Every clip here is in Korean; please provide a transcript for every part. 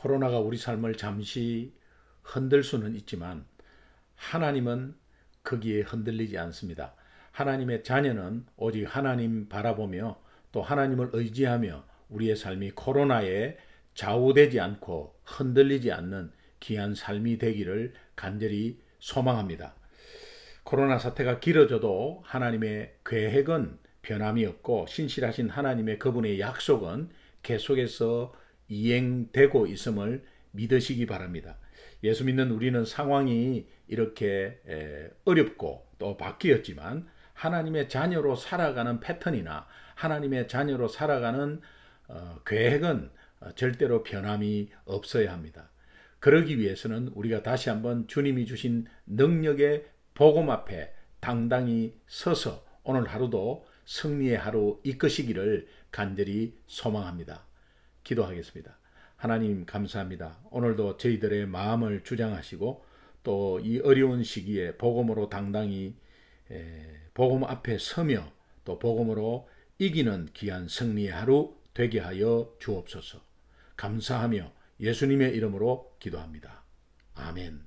코로나가 우리 삶을 잠시 흔들 수는 있지만 하나님은 거기에 흔들리지 않습니다. 하나님의 자녀는 오직 하나님 바라보며 또 하나님을 의지하며 우리의 삶이 코로나에 좌우되지 않고 흔들리지 않는 귀한 삶이 되기를 간절히 소망합니다. 코로나 사태가 길어져도 하나님의 계획은 변함이 없고 신실하신 하나님의 그분의 약속은 계속해서 이행되고 있음을 믿으시기 바랍니다. 예수 믿는 우리는 상황이 이렇게 어렵고 또 바뀌었지만 하나님의 자녀로 살아가는 패턴이나 하나님의 자녀로 살아가는 계획은 절대로 변함이 없어야 합니다. 그러기 위해서는 우리가 다시 한번 주님이 주신 능력의 복음 앞에 당당히 서서 오늘 하루도 승리의 하루 이끄시기를 간절히 소망합니다. 기도하겠습니다. 하나님 감사합니다. 오늘도 저희들의 마음을 주장하시고 또 이 어려운 시기에 복음으로 당당히 복음 앞에 서며 또 복음으로 이기는 귀한 승리의 하루 되게 하여 주옵소서. 감사하며 예수님의 이름으로 기도합니다. 아멘.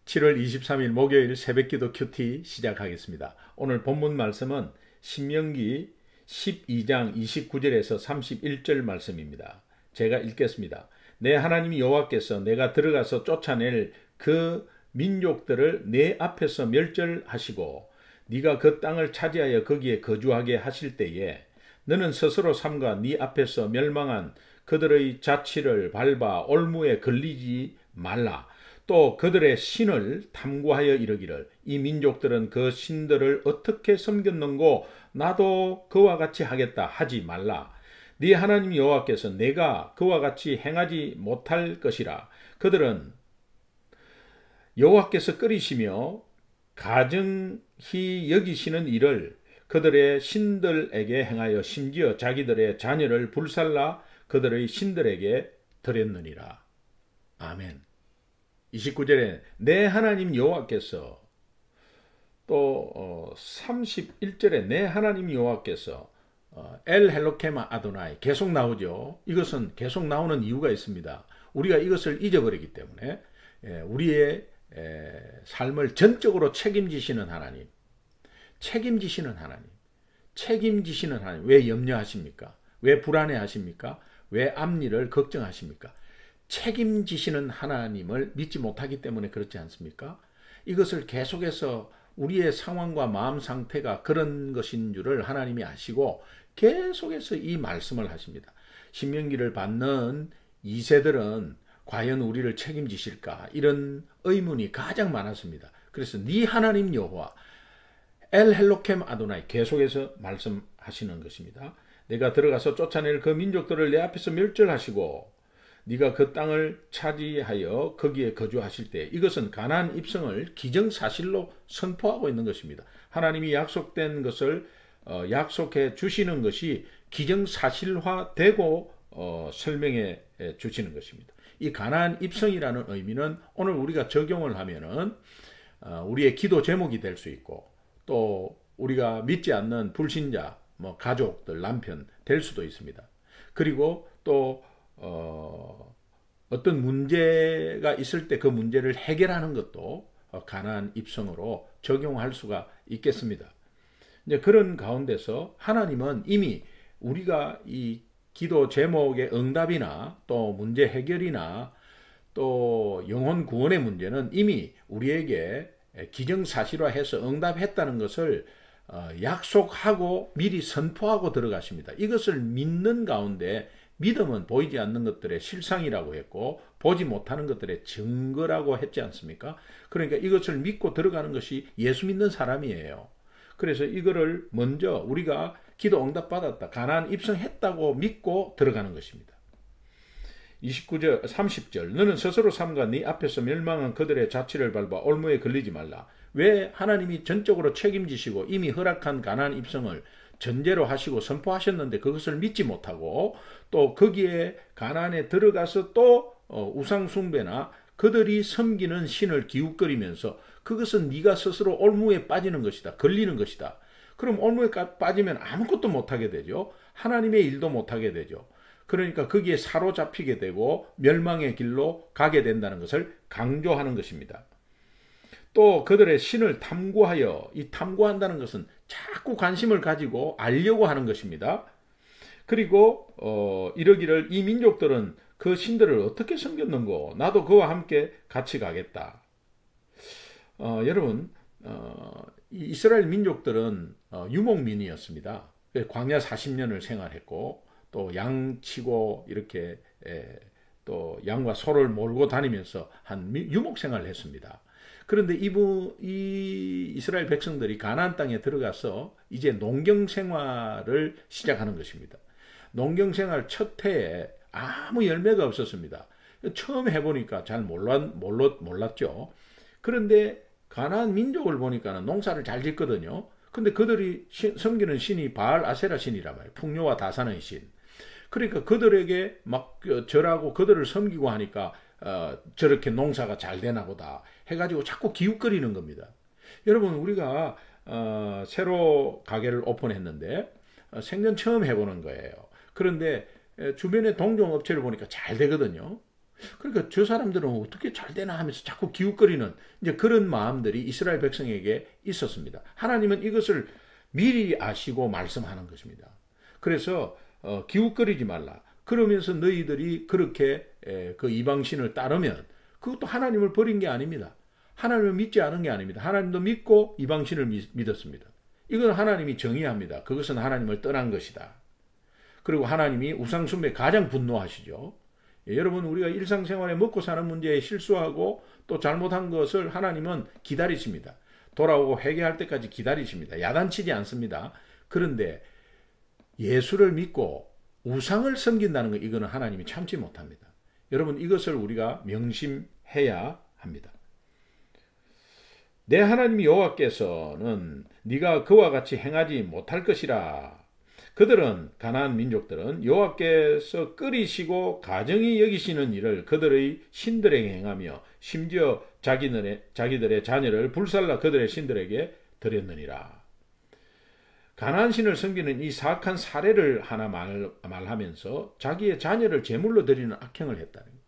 7월 23일 목요일 새벽기도 큐티 시작하겠습니다. 오늘 본문 말씀은 신명기 12장 29절에서 31절 말씀입니다. 제가 읽겠습니다. 내 하나님 여호와께서 내가 들어가서 쫓아낼 그 민족들을 내 앞에서 멸절하시고 네가 그 땅을 차지하여 거기에 거주하게 하실 때에 너는 스스로 삼가 네 앞에서 멸망한 그들의 자취를 밟아 올무에 걸리지 말라. 또 그들의 신을 탐구하여 이르기를 이 민족들은 그 신들을 어떻게 섬겼는고 나도 그와 같이 하겠다 하지 말라. 네 하나님 여호와께서 내가 그와 같이 행하지 못할 것이라. 그들은 여호와께서 끓이시며 가증히 여기시는 일을 그들의 신들에게 행하여 심지어 자기들의 자녀를 불살라 그들의 신들에게 드렸느니라. 아멘. 29절에 내 하나님 여호와께서 또 31절에 내 하나님 여호와께서 엘 헬로케마 아도나이 계속 나오죠. 이것은 계속 나오는 이유가 있습니다. 우리가 이것을 잊어버리기 때문에 우리의 삶을 전적으로 책임지시는 하나님, 책임지시는 하나님, 책임지시는 하나님. 왜 염려하십니까? 왜 불안해하십니까? 왜 앞일을 걱정하십니까? 책임지시는 하나님을 믿지 못하기 때문에 그렇지 않습니까? 이것을 계속해서 우리의 상황과 마음 상태가 그런 것인 줄을 하나님이 아시고 계속해서 이 말씀을 하십니다. 신명기를 받는 2세들은 과연 우리를 책임지실까? 이런 의문이 가장 많았습니다. 그래서 네 하나님 여호와 엘 헬로켐 아도나이 계속해서 말씀하시는 것입니다. 내가 들어가서 쫓아낼 그 민족들을 내 앞에서 멸절하시고 네가 그 땅을 차지하여 거기에 거주하실 때 이것은 가나안 입성을 기정사실로 선포하고 있는 것입니다. 하나님이 약속된 것을 약속해 주시는 것이 기정사실화되고 설명해 주시는 것입니다. 이 가나안 입성이라는 의미는 오늘 우리가 적용을 하면은 우리의 기도 제목이 될 수 있고 또 우리가 믿지 않는 불신자, 가족들, 남편 될 수도 있습니다. 그리고 또 어떤 문제가 있을 때 그 문제를 해결하는 것도 가나안 입성으로 적용할 수가 있겠습니다. 이제 그런 가운데서 하나님은 이미 우리가 이 기도 제목의 응답이나 또 문제 해결이나 또 영혼 구원의 문제는 이미 우리에게 기정사실화해서 응답했다는 것을 약속하고 미리 선포하고 들어가십니다. 이것을 믿는 가운데 믿음은 보이지 않는 것들의 실상이라고 했고 보지 못하는 것들의 증거라고 했지 않습니까? 그러니까 이것을 믿고 들어가는 것이 예수 믿는 사람이에요. 그래서 이거를 먼저 우리가 기도 응답 받았다, 가나안 입성했다고 믿고 들어가는 것입니다. 29절, 30절 너는 스스로 삼가 네 앞에서 멸망한 그들의 자취를 밟아 올무에 걸리지 말라. 왜 하나님이 전적으로 책임지시고 이미 허락한 가나안 입성을 전제로 하시고 선포하셨는데 그것을 믿지 못하고 또 거기에 가나안에 들어가서 또 우상 숭배나 그들이 섬기는 신을 기웃거리면서 그것은 네가 스스로 올무에 빠지는 것이다, 걸리는 것이다. 그럼 올무에 빠지면 아무것도 못하게 되죠. 하나님의 일도 못하게 되죠. 그러니까 거기에 사로잡히게 되고 멸망의 길로 가게 된다는 것을 강조하는 것입니다. 또 그들의 신을 탐구하여, 이 탐구한다는 것은 자꾸 관심을 가지고 알려고 하는 것입니다. 그리고 이러기를 이 민족들은 그 신들을 어떻게 섬겼는고 나도 그와 함께 같이 가겠다. 여러분, 이스라엘 민족들은 유목민이었습니다. 광야 40년을 생활했고 또 양치고 이렇게 또 양과 소를 몰고 다니면서 한 유목 생활을 했습니다. 그런데 이 이스라엘 백성들이 가나안 땅에 들어가서 이제 농경 생활을 시작하는 것입니다. 농경 생활 첫 해에 아무 열매가 없었습니다. 처음 해보니까 잘 몰랐죠. 그런데 가나안 민족을 보니까는 농사를 잘 짓거든요. 근데 그들이 섬기는 신이 바알 아세라 신이란 말이에요. 풍요와 다산의 신. 그러니까 그들에게 막 절하고 그들을 섬기고 하니까 저렇게 농사가 잘 되나 보다 해가지고 자꾸 기웃거리는 겁니다. 여러분, 우리가 새로 가게를 오픈했는데 생전 처음 해보는 거예요. 그런데 주변의 동종업체를 보니까 잘 되거든요. 그러니까 저 사람들은 어떻게 잘 되나 하면서 자꾸 기웃거리는 이제 그런 마음들이 이스라엘 백성에게 있었습니다. 하나님은 이것을 미리 아시고 말씀하는 것입니다. 그래서 기웃거리지 말라. 그러면서 너희들이 그렇게 그 이방신을 따르면 그것도 하나님을 버린 게 아닙니다. 하나님을 믿지 않은 게 아닙니다. 하나님도 믿고 이방신을 믿었습니다. 이건 하나님이 정의합니다. 그것은 하나님을 떠난 것이다. 그리고 하나님이 우상숭배에 가장 분노하시죠. 여러분, 우리가 일상생활에 먹고 사는 문제에 실수하고 또 잘못한 것을 하나님은 기다리십니다. 돌아오고 회개할 때까지 기다리십니다. 야단치지 않습니다. 그런데 예수를 믿고 우상을 섬긴다는 것, 이거는 하나님이 참지 못합니다. 여러분, 이것을 우리가 명심해야 합니다. 내 하나님 여호와께서는 네가 그와 같이 행하지 못할 것이라. 그들은, 가나안 민족들은 여호와께서 끓이시고 가정히 여기시는 일을 그들의 신들에게 행하며 심지어 자기들의 자녀를 불살라 그들의 신들에게 드렸느니라. 가나안 신을 섬기는 이 사악한 사례를 하나 말하면서 자기의 자녀를 제물로 드리는 악행을 했다는 거예요.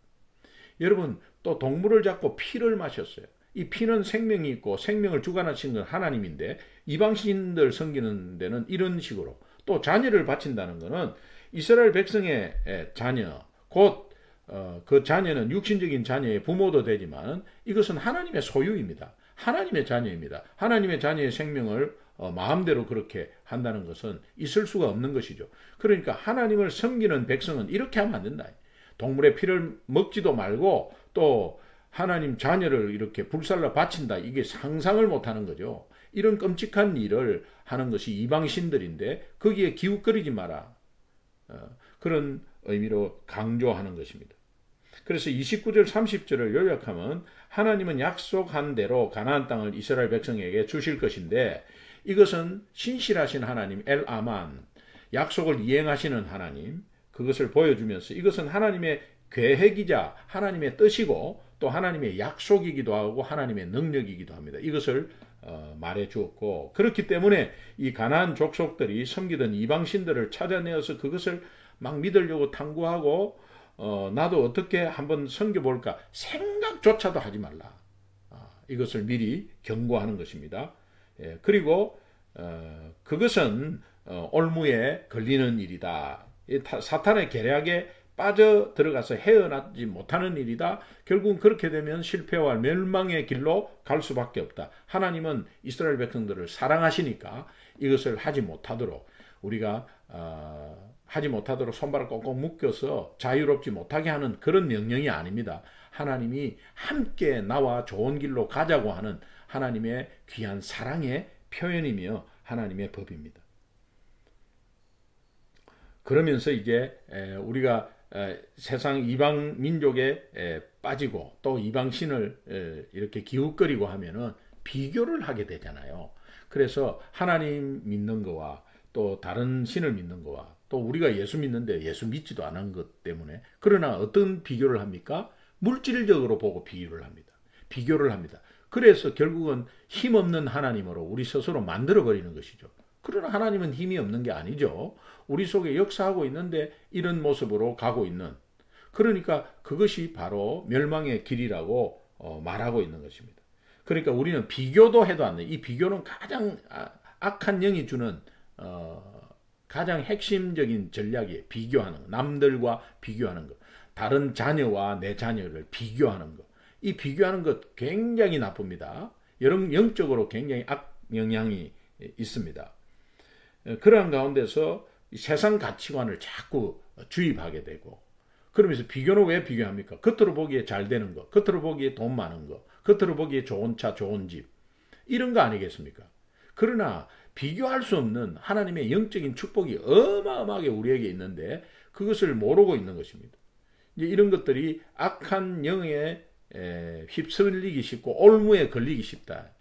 여러분, 또 동물을 잡고 피를 마셨어요. 이 피는 생명이 있고 생명을 주관하시는 건 하나님인데 이방신들 섬기는 데는 이런 식으로 또 자녀를 바친다는 것은 이스라엘 백성의 자녀, 곧 그 자녀는 육신적인 자녀의 부모도 되지만 이것은 하나님의 소유입니다. 하나님의 자녀입니다. 하나님의 자녀의 생명을 마음대로 그렇게 한다는 것은 있을 수가 없는 것이죠. 그러니까 하나님을 섬기는 백성은 이렇게 하면 안 된다. 동물의 피를 먹지도 말고 또 하나님 자녀를 이렇게 불살라 바친다. 이게 상상을 못하는 거죠. 이런 끔찍한 일을 하는 것이 이방신들인데 거기에 기웃거리지 마라. 그런 의미로 강조하는 것입니다. 그래서 29절 30절을 요약하면 하나님은 약속한 대로 가나안 땅을 이스라엘 백성에게 주실 것인데 이것은 신실하신 하나님 엘-아만, 약속을 이행하시는 하나님, 그것을 보여주면서 이것은 하나님의 계획이자 하나님의 뜻이고 또 하나님의 약속이기도 하고 하나님의 능력이기도 합니다. 이것을 말해 주었고, 그렇기 때문에 이 가나안 족속들이 섬기던 이방신들을 찾아내어서 그것을 막 믿으려고 탐구하고 나도 어떻게 한번 섬겨볼까 생각조차도 하지 말라. 이것을 미리 경고하는 것입니다. 그리고 그것은 올무에 걸리는 일이다. 사탄의 계략에 빠져 들어가서 헤어나지 못하는 일이다. 결국은 그렇게 되면 실패와 멸망의 길로 갈 수밖에 없다. 하나님은 이스라엘 백성들을 사랑하시니까 이것을 하지 못하도록 우리가 하지 못하도록 손발을 꽁꽁 묶여서 자유롭지 못하게 하는 그런 명령이 아닙니다. 하나님이 함께 나와 좋은 길로 가자고 하는 하나님의 귀한 사랑의 표현이며 하나님의 법입니다. 그러면서 이제 우리가 세상 이방 민족에 빠지고 또 이방 신을 이렇게 기웃거리고 하면은 비교를 하게 되잖아요. 그래서 하나님 믿는 거와 또 다른 신을 믿는 거와 또 우리가 예수 믿는데 예수 믿지도 않은 것 때문에, 그러나 어떤 비교를 합니까? 물질적으로 보고 비교를 합니다. 비교를 합니다. 그래서 결국은 힘없는 하나님으로 우리 스스로 만들어버리는 것이죠. 그러나 하나님은 힘이 없는 게 아니죠. 우리 속에 역사하고 있는데 이런 모습으로 가고 있는. 그러니까 그것이 바로 멸망의 길이라고 말하고 있는 것입니다. 그러니까 우리는 비교도 해도 안 돼. 이 비교는 가장 악한 영이 주는 가장 핵심적인 전략이에요. 비교하는 거. 남들과 비교하는 거. 다른 자녀와 내 자녀를 비교하는 거. 이 비교하는 것 굉장히 나쁩니다. 영적으로 굉장히 악영향이 있습니다. 그러한 가운데서 세상 가치관을 자꾸 주입하게 되고, 그러면서 비교는 왜 비교합니까? 겉으로 보기에 잘 되는 거, 겉으로 보기에 돈 많은 거, 겉으로 보기에 좋은 차, 좋은 집, 이런 거 아니겠습니까? 그러나 비교할 수 없는 하나님의 영적인 축복이 어마어마하게 우리에게 있는데 그것을 모르고 있는 것입니다. 이제 이런 것들이 악한 영에 휩쓸리기 쉽고 올무에 걸리기 쉽다.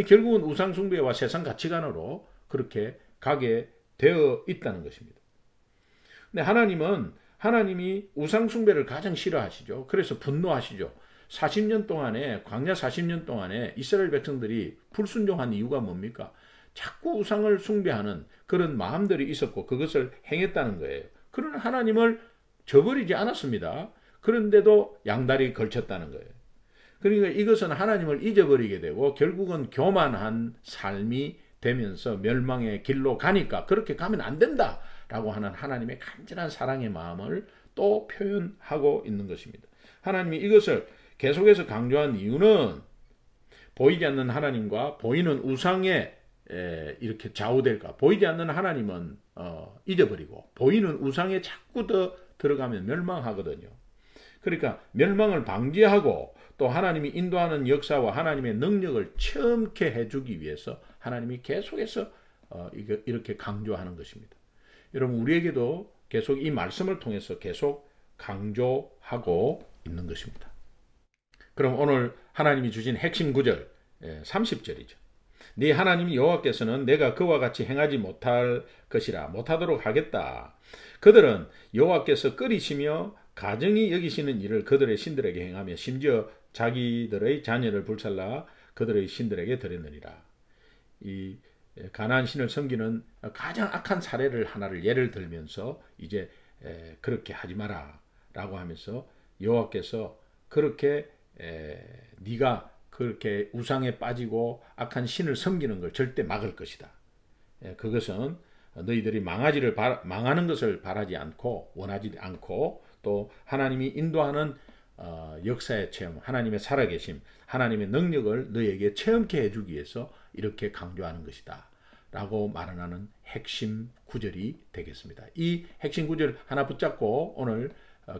결국은 우상숭배와 세상 가치관으로 그렇게 가게 되어 있다는 것입니다. 근데 하나님이 우상숭배를 가장 싫어하시죠. 그래서 분노하시죠. 40년 동안에, 광야 40년 동안에 이스라엘 백성들이 불순종한 이유가 뭡니까? 자꾸 우상을 숭배하는 그런 마음들이 있었고 그것을 행했다는 거예요. 그러나 하나님을 저버리지 않았습니다. 그런데도 양다리 걸쳤다는 거예요. 그러니까 이것은 하나님을 잊어버리게 되고 결국은 교만한 삶이 되면서 멸망의 길로 가니까 그렇게 가면 안 된다라고 하는 하나님의 간절한 사랑의 마음을 또 표현하고 있는 것입니다. 하나님이 이것을 계속해서 강조한 이유는 보이지 않는 하나님과 보이는 우상에 이렇게 좌우될까. 보이지 않는 하나님은 잊어버리고 보이는 우상에 자꾸 더 들어가면 멸망하거든요. 그러니까 멸망을 방지하고 또 하나님이 인도하는 역사와 하나님의 능력을 체험케 해주기 위해서 하나님이 계속해서 이렇게 강조하는 것입니다. 여러분 우리에게도 계속 이 말씀을 통해서 계속 강조하고 있는 것입니다. 그럼 오늘 하나님이 주신 핵심 구절 30절이죠. 네 하나님 여호와께서는 내가 그와 같이 행하지 못할 것이라 못하도록 하겠다. 그들은 여호와께서 끓이시며 가증히 여기시는 일을 그들의 신들에게 행하며 심지어 자기들의 자녀를 불살라 그들의 신들에게 드렸느니라. 이 가나안 신을 섬기는 가장 악한 사례를 하나를 예를 들면서 이제 그렇게 하지 마라 라고 하면서 여호와께서 그렇게 네가 그렇게 우상에 빠지고 악한 신을 섬기는 걸 절대 막을 것이다. 그것은 너희들이 망하는 것을 바라지 않고 원하지 않고 또 하나님이 인도하는 역사의 체험, 하나님의 살아계심, 하나님의 능력을 너희에게 체험케 해주기 위해서 이렇게 강조하는 것이다 라고 말하는 핵심 구절이 되겠습니다. 이 핵심 구절 하나 붙잡고 오늘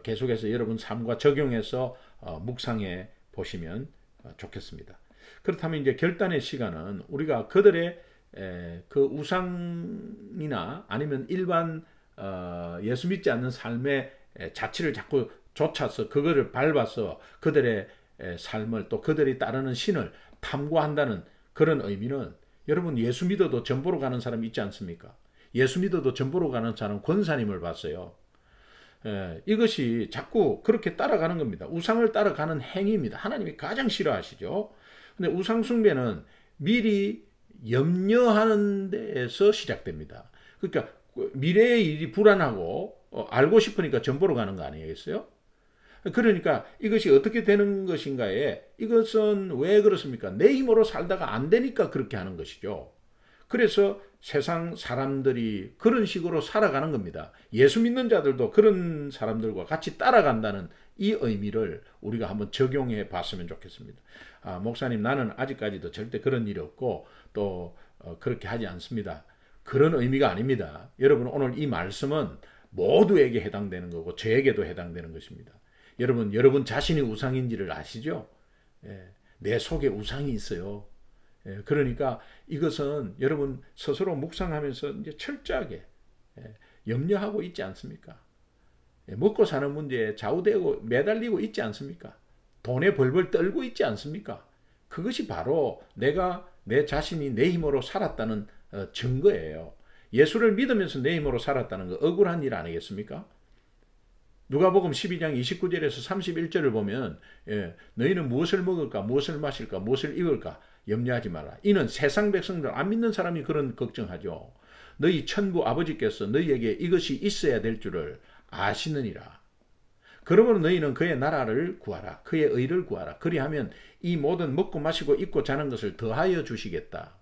계속해서 여러분 삶과 적용해서 묵상해 보시면 좋겠습니다. 그렇다면 이제 결단의 시간은 우리가 그들의 그 우상이나 아니면 일반 예수 믿지 않는 삶의 자취를 자꾸 쫓아서 그거를 밟아서 그들의 삶을 또 그들이 따르는 신을 탐구한다는 그런 의미는 여러분 예수 믿어도 전보로 가는 사람 있지 않습니까? 예수 믿어도 전보로 가는 사람 권사님을 봤어요. 이것이 자꾸 그렇게 따라가는 겁니다. 우상을 따라가는 행위입니다. 하나님이 가장 싫어하시죠. 근데 우상 숭배는 미리 염려하는 데에서 시작됩니다. 그러니까 미래의 일이 불안하고 알고 싶으니까 전보로 가는 거 아니겠어요? 그러니까 이것이 어떻게 되는 것인가에 이것은 왜 그렇습니까? 내 힘으로 살다가 안 되니까 그렇게 하는 것이죠. 그래서 세상 사람들이 그런 식으로 살아가는 겁니다. 예수 믿는 자들도 그런 사람들과 같이 따라간다는 이 의미를 우리가 한번 적용해 봤으면 좋겠습니다. 목사님 나는 아직까지도 절대 그런 일이 없고 또 그렇게 하지 않습니다. 그런 의미가 아닙니다. 여러분 오늘 이 말씀은 모두에게 해당되는 거고 저에게도 해당되는 것입니다. 여러분 자신이 우상인지를 아시죠? 내 속에 우상이 있어요. 그러니까 이것은 여러분 스스로 묵상하면서 이제 철저하게 염려하고 있지 않습니까? 먹고 사는 문제에 좌우되고 매달리고 있지 않습니까? 돈에 벌벌 떨고 있지 않습니까? 그것이 바로 내가 내 자신이 내 힘으로 살았다는 증거예요. 예수를 믿으면서 내 힘으로 살았다는 거 억울한 일 아니겠습니까? 누가복음 12장 29절에서 31절을 보면 너희는 무엇을 먹을까 무엇을 마실까 무엇을 입을까 염려하지 말라. 이는 세상 백성들 안 믿는 사람이 그런 걱정하죠. 너희 천부 아버지께서 너희에게 이것이 있어야 될 줄을 아시느니라. 그러므로 너희는 그의 나라를 구하라. 그의 의를 구하라. 그리하면 이 모든 먹고 마시고 입고 자는 것을 더하여 주시겠다.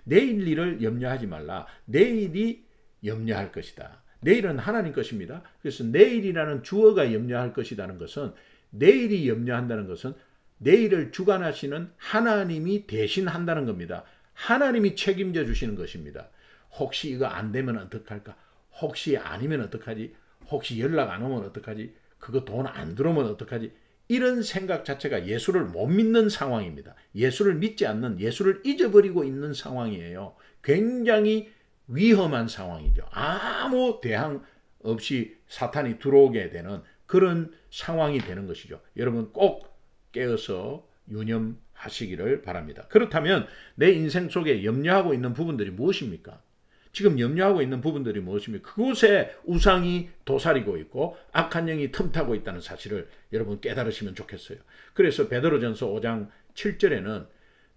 내일 일을 염려하지 말라. 내일이 염려할 것이다. 내일은 하나님 것입니다. 그래서 내일이라는 주어가 염려할 것이라는 것은, 내일이 염려한다는 것은 내일을 주관하시는 하나님이 대신한다는 겁니다. 하나님이 책임져 주시는 것입니다. 혹시 이거 안 되면 어떡할까? 혹시 아니면 어떡하지? 혹시 연락 안 오면 어떡하지? 그거 돈 안 들어오면 어떡하지? 이런 생각 자체가 예수를 못 믿는 상황입니다. 예수를 믿지 않는, 예수를 잊어버리고 있는 상황이에요. 굉장히 위험한 상황이죠. 아무 대항 없이 사탄이 들어오게 되는 그런 상황이 되는 것이죠. 여러분 꼭 깨어서 유념하시기를 바랍니다. 그렇다면 내 인생 속에 염려하고 있는 부분들이 무엇입니까? 지금 염려하고 있는 부분들이 무엇입니까? 그곳에 우상이 도사리고 있고 악한 영이 틈타고 있다는 사실을 여러분 깨달으시면 좋겠어요. 그래서 베드로전서 5장 7절에는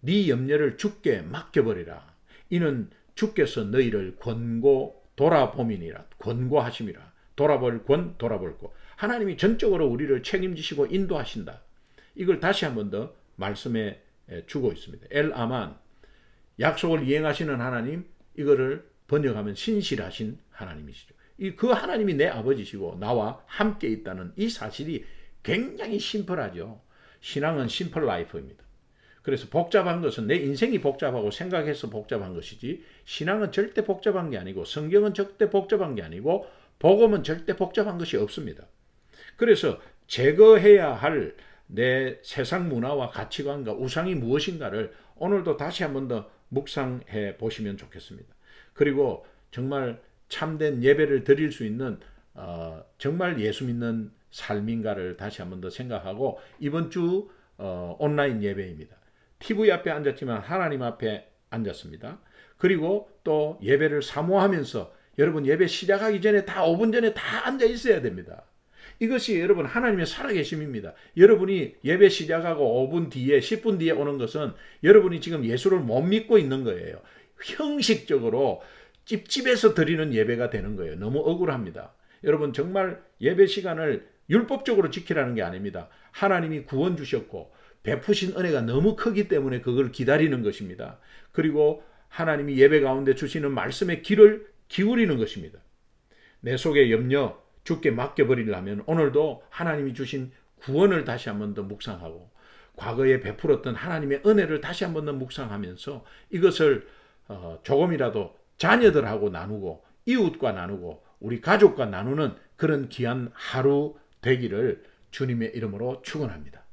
네 염려를 주께 맡겨버리라. 이는 주께서 너희를 돌아봄이니라. 권고하심이라. 돌아볼 권, 돌아볼 것. 하나님이 전적으로 우리를 책임지시고 인도하신다. 이걸 다시 한 번 더 말씀해 주고 있습니다. 엘 아만, 약속을 이행하시는 하나님, 이거를 번역하면 신실하신 하나님이시죠. 그 하나님이 내 아버지시고 나와 함께 있다는 이 사실이 굉장히 심플하죠. 신앙은 심플 라이프입니다. 그래서 복잡한 것은 내 인생이 복잡하고 생각해서 복잡한 것이지, 신앙은 절대 복잡한 게 아니고, 성경은 절대 복잡한 게 아니고, 복음은 절대 복잡한 것이 없습니다. 그래서 제거해야 할 내 세상 문화와 가치관과 우상이 무엇인가를 오늘도 다시 한 번 더 묵상해 보시면 좋겠습니다. 그리고 정말 참된 예배를 드릴 수 있는 정말 예수 믿는 삶인가를 다시 한 번 더 생각하고, 이번 주 온라인 예배입니다. TV 앞에 앉았지만 하나님 앞에 앉았습니다. 그리고 또 예배를 사모하면서 여러분 예배 시작하기 전에 5분 전에 다 앉아 있어야 됩니다. 이것이 여러분 하나님의 살아계심입니다. 여러분이 예배 시작하고 5분 뒤에 10분 뒤에 오는 것은 여러분이 지금 예수를 못 믿고 있는 거예요. 형식적으로 찝찝해서 드리는 예배가 되는 거예요. 너무 억울합니다. 여러분 정말 예배 시간을 율법적으로 지키라는 게 아닙니다. 하나님이 구원 주셨고 베푸신 은혜가 너무 크기 때문에 그걸 기다리는 것입니다. 그리고 하나님이 예배 가운데 주시는 말씀에 귀를 기울이는 것입니다. 내 속의 염려 주께 맡겨버리려면 오늘도 하나님이 주신 구원을 다시 한 번 더 묵상하고, 과거에 베풀었던 하나님의 은혜를 다시 한 번 더 묵상하면서 이것을 조금이라도 자녀들하고 나누고 이웃과 나누고 우리 가족과 나누는 그런 귀한 하루 되기를 주님의 이름으로 축원합니다.